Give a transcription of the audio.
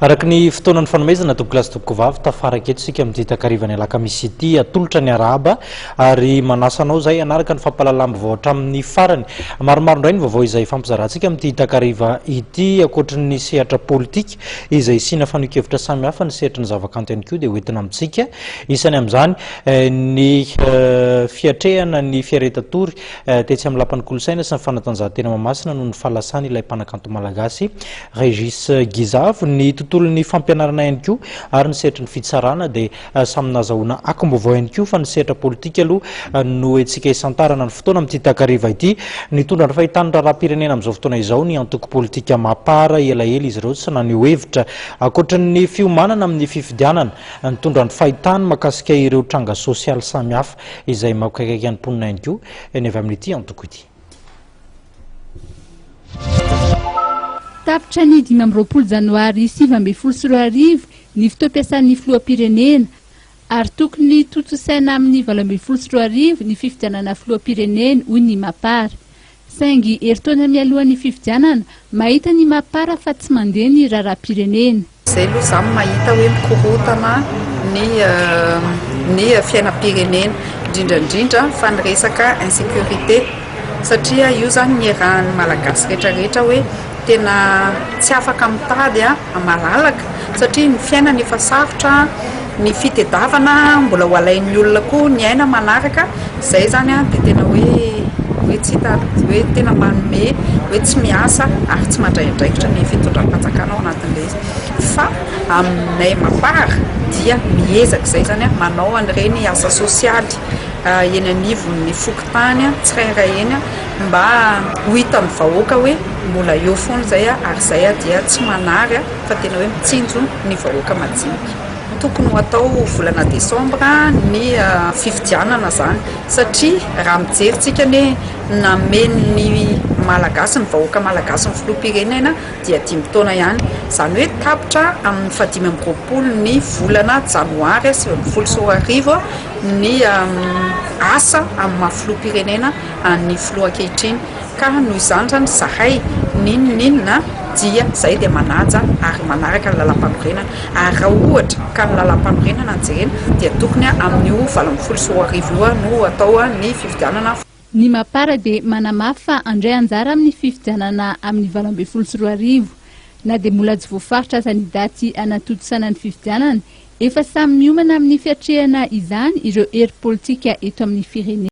Araka ny fotoanany fanomezana tobokilasy toboko vavy tafaraka eto sika amin'ny takarivany alakamisy ity atolotra ny arahaba ary manasanao zay anaraka ny fampalalambo voatra amin'ny farany maromaro indray ny vaovao izay fampizarantsika amin'ny takariva ity ankoatra ny sehatra politika izay sina fanokevitra samihafa ny sehatra ny zavakanto ihany koa dia hoentina amintsika isany amin'izany ny fiatrehana ny fiaretatory tetsy amin'ny lapan'ny kolosaina sy ny fanatanjahantena mamasina noho ny fahalasany ilay mpanakanto malagasy Régis Gizavo ny tontolon'ny fampianarana ihany koa ary ny sehatra ny fitsarana dia samy nazahoana akom-baovao ihany koa fa ny sehatra politika aloha no etsika isantarana ny fotoana amin'ity takariva ity nitondra ny fahitany raharaham-pirenena amin'izao fotoana izao ny antoko politika Mapar elaela izy ireo sy naneho hevitra ankoatra ny fiomanana amin'ny fifidianana nitondra ny fahitany makasika ireo tranga sosialy samihafa izay mampikaikaiky ihany mponina ihany koa ny avy amin'ity antoko ity. Tapitra ny 20 janoary 2024 ny fotoam-piasan'ny filoham-pirenena ary tokony totosaina amin'ny 2024 ny fifidianana filoham-pirenena hoy ny Mapar. Saingy eritaona mialohan'ny fifidianana mahita ny Mapar fa tsy mandeha ny raharaham-pirenena. Zay aloha zany mahita hoe mikorotana ny fiainam-pirenena indrindra fa ny resaka insécurité satria io zany ny rahan'ny malagasy rehetrarehetra hoe tena tsy afaka mitady malalaka satria ny fiainana efa sarotra ny fitediavana mbola ho alain'ny olona koa ny aina manaraka zay zany dia tena hoe tsy hita hoe tena manome hoe tsy miasa ary tsy mandraindraikitra ny fitondram-panjakana ao anatin'ilay fa aminay Mapar dia miezaka zay zany manao an'ireny asa sosialy eny anivon'ny fokotany tsiraira eny mba ho hitan'ny vahoaka hoe mbola eo foana zay ary zay dia tsy manary fa tena hoe mitsinjo ny vahoaka majinika. Tokony ho atao volana Desambra ny fifidianana zany satria raha mijerytsika ny namen'ny malagasy ny vahoaka malagasy ny filoham-pirenena dia 10 taona ihany zany hoe tapitra amin'ny 2020 ny volana janoary 2024 ny asa amin'ny maha-filoham-pirenena ny filoha ankehitriny ka noho izany zany zahay ninona dia zay dia manaja ary manaraka ny lalam-panorenana ary raha ohatra ka ny lalam-panorenana jerena dia tokony amin'io 2024 no atao ny fifidianana. Ny Mapar dia manamafy fa andray anjara amin'ny fifidianana amin'ny 2024 na dia mbola tsy voafaritra aza ny daty anatotosana ny fifidianana efa samy miomana amin'ny fiatrehana izany ireo hery politika eto amin'ny firenena.